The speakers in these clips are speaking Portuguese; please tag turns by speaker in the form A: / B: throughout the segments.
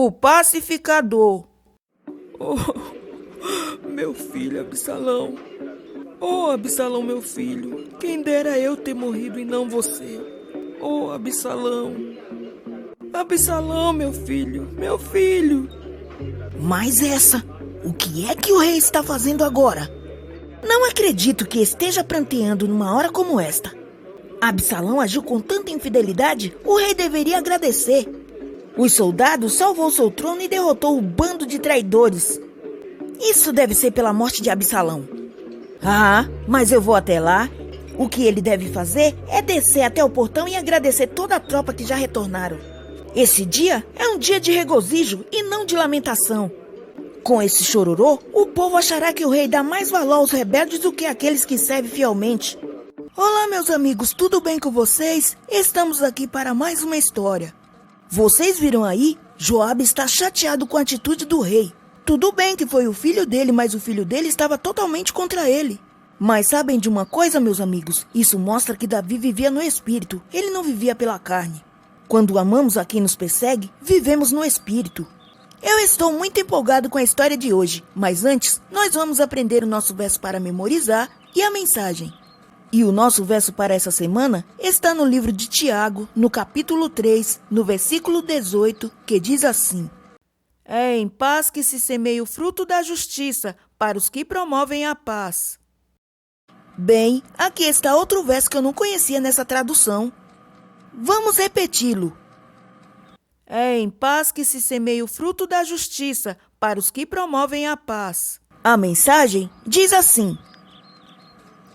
A: o pacificador. Oh, meu filho Absalão. Oh, Absalão, meu filho. Quem dera eu ter morrido e não você. Oh, Absalão. Absalão, meu filho. Meu filho.
B: Mas essa, o que é que o rei está fazendo agora? Não acredito que esteja pranteando numa hora como esta. Absalão agiu com tanta infidelidade, o rei deveria agradecer. Os soldados salvou seu trono e derrotou o bando de traidores. Isso deve ser pela morte de Absalão. Ah, mas eu vou até lá. O que ele deve fazer é descer até o portão e agradecer toda a tropa que já retornaram. Esse dia é um dia de regozijo e não de lamentação. Com esse chororô, o povo achará que o rei dá mais valor aos rebeldes do que àqueles que servem fielmente. Olá, meus amigos, tudo bem com vocês? Estamos aqui para mais uma história. Vocês viram aí? Joabe está chateado com a atitude do rei. Tudo bem que foi o filho dele, mas o filho dele estava totalmente contra ele. Mas sabem de uma coisa, meus amigos? Isso mostra que Davi vivia no espírito, ele não vivia pela carne. Quando amamos a quem nos persegue, vivemos no espírito. Eu estou muito empolgado com a história de hoje, mas antes, nós vamos aprender o nosso verso para memorizar e a mensagem. E o nosso verso para essa semana está no livro de Tiago, no capítulo 3, no versículo 18, que diz assim: É em paz que se semeia o fruto da justiça para os que promovem a paz. Bem, aqui está outro verso que eu não conhecia nessa tradução. Vamos repeti-lo. É em paz que se semeia o fruto da justiça para os que promovem a paz. A mensagem diz assim: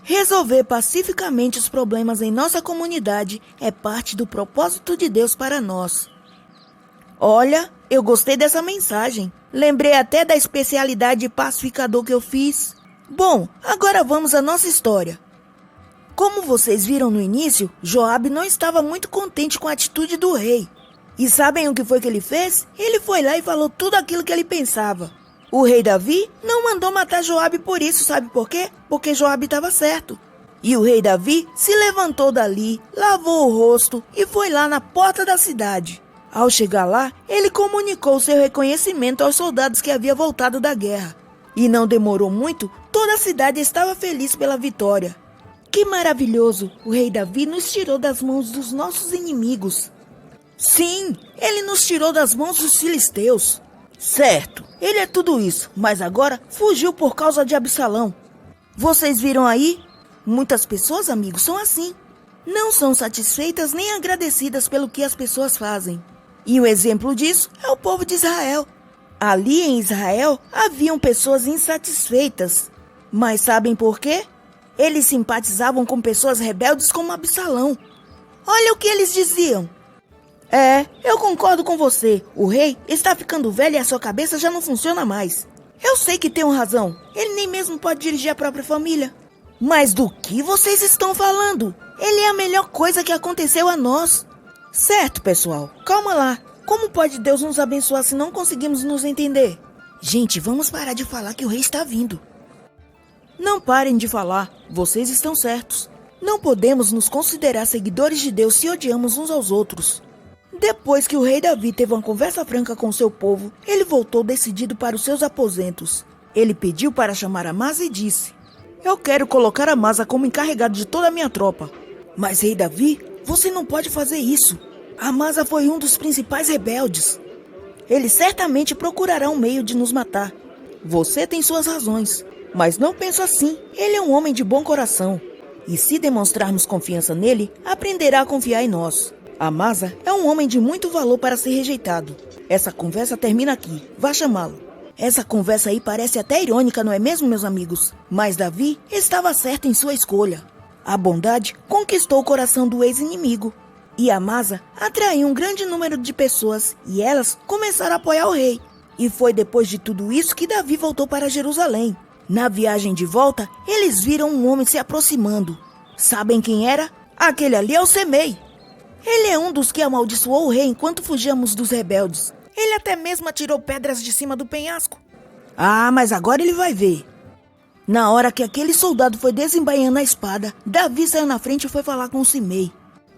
B: resolver pacificamente os problemas em nossa comunidade é parte do propósito de Deus para nós. Olha, eu gostei dessa mensagem. Lembrei até da especialidade de pacificador que eu fiz. Bom, agora vamos à nossa história. Como vocês viram no início, Joabe não estava muito contente com a atitude do rei. E sabem o que foi que ele fez? Ele foi lá e falou tudo aquilo que ele pensava. O rei Davi não mandou matar Joabe por isso, sabe por quê? Porque Joabe estava certo. E o rei Davi se levantou dali, lavou o rosto e foi lá na porta da cidade. Ao chegar lá, ele comunicou seu reconhecimento aos soldados que havia voltado da guerra. E não demorou muito, toda a cidade estava feliz pela vitória. Que maravilhoso! O rei Davi nos tirou das mãos dos nossos inimigos. Sim, ele nos tirou das mãos dos filisteus. Certo, ele é tudo isso, mas agora fugiu por causa de Absalão. Vocês viram aí? Muitas pessoas, amigos, são assim. Não são satisfeitas nem agradecidas pelo que as pessoas fazem. E o exemplo disso é o povo de Israel. Ali em Israel haviam pessoas insatisfeitas. Mas sabem por quê? Eles simpatizavam com pessoas rebeldes como Absalão. Olha o que eles diziam. Eu concordo com você. O rei está ficando velho e a sua cabeça já não funciona mais. Eu sei que tem razão. Ele nem mesmo pode dirigir a própria família. Mas do que vocês estão falando? Ele é a melhor coisa que aconteceu a nós. Certo, pessoal. Calma lá. Como pode Deus nos abençoar se não conseguimos nos entender? Gente, vamos parar de falar que o rei está vindo. Não parem de falar. Vocês estão certos. Não podemos nos considerar seguidores de Deus se odiamos uns aos outros. Depois que o rei Davi teve uma conversa franca com seu povo, ele voltou decidido para os seus aposentos. Ele pediu para chamar Amasa e disse: Eu quero colocar Amasa como encarregado de toda a minha tropa. Mas rei Davi, você não pode fazer isso. Amasa foi um dos principais rebeldes. Ele certamente procurará um meio de nos matar. Você tem suas razões, mas não penso assim. Ele é um homem de bom coração. E se demonstrarmos confiança nele, aprenderá a confiar em nós. Amasa é um homem de muito valor para ser rejeitado. Essa conversa termina aqui. Vá chamá-lo. Essa conversa aí parece até irônica, não é mesmo, meus amigos? Mas Davi estava certo em sua escolha. A bondade conquistou o coração do ex-inimigo. E Amasa atraiu um grande número de pessoas e elas começaram a apoiar o rei. E foi depois de tudo isso que Davi voltou para Jerusalém. Na viagem de volta, eles viram um homem se aproximando. Sabem quem era? Aquele ali é o Semei. Ele é um dos que amaldiçoou o rei enquanto fugíamos dos rebeldes. Ele até mesmo atirou pedras de cima do penhasco. Ah, mas agora ele vai ver. Na hora que aquele soldado foi desembainhando a espada, Davi saiu na frente e foi falar com o Semei.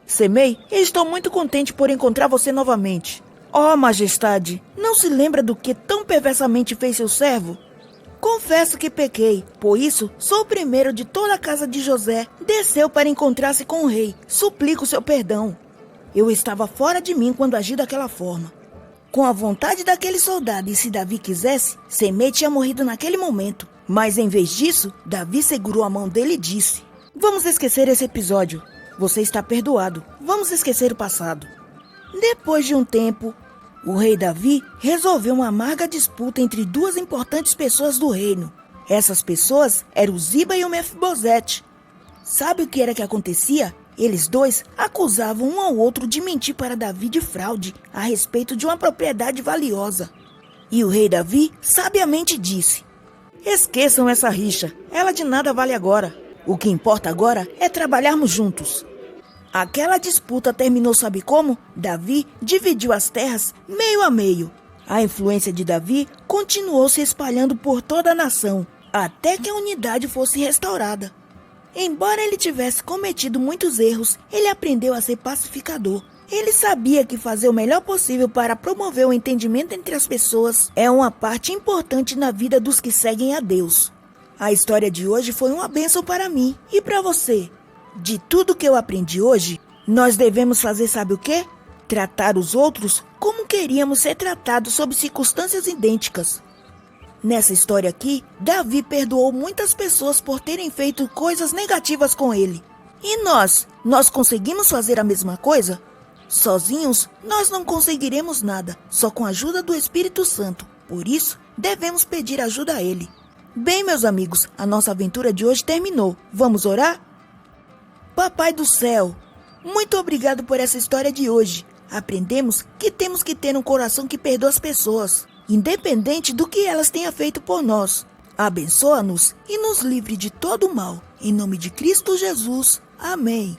B: Semei, estou muito contente por encontrar você novamente. Ó, majestade, não se lembra do que tão perversamente fez seu servo? Confesso que pequei, por isso sou o primeiro de toda a casa de José. Desceu para encontrar-se com o rei. Suplico seu perdão. Eu estava fora de mim quando agi daquela forma. Com a vontade daquele soldado, e se Davi quisesse, Semei tinha morrido naquele momento. Mas em vez disso, Davi segurou a mão dele e disse: vamos esquecer esse episódio. Você está perdoado. Vamos esquecer o passado. Depois de um tempo, o rei Davi resolveu uma amarga disputa entre duas importantes pessoas do reino. Essas pessoas eram o Ziba e o Mefibosete. Sabe o que era que acontecia? Eles dois acusavam um ao outro de mentir para Davi de fraude a respeito de uma propriedade valiosa. E o rei Davi sabiamente disse: esqueçam essa rixa, ela de nada vale agora. O que importa agora é trabalharmos juntos. Aquela disputa terminou, sabe como? Davi dividiu as terras meio a meio. A influência de Davi continuou se espalhando por toda a nação, até que a unidade fosse restaurada. Embora ele tivesse cometido muitos erros, ele aprendeu a ser pacificador. Ele sabia que fazer o melhor possível para promover o entendimento entre as pessoas é uma parte importante na vida dos que seguem a Deus. A história de hoje foi uma bênção para mim e para você. De tudo que eu aprendi hoje, nós devemos fazer sabe o quê? Tratar os outros como queríamos ser tratados sob circunstâncias idênticas. Nessa história aqui, Davi perdoou muitas pessoas por terem feito coisas negativas com ele. E nós conseguimos fazer a mesma coisa? Sozinhos, nós não conseguiremos nada, só com a ajuda do Espírito Santo. Por isso, devemos pedir ajuda a ele. Bem, meus amigos, a nossa aventura de hoje terminou. Vamos orar? Papai do céu, muito obrigado por essa história de hoje. Aprendemos que temos que ter um coração que perdoa as pessoas, independente do que elas tenham feito por nós. Abençoa-nos e nos livre de todo o mal. Em nome de Cristo Jesus. Amém.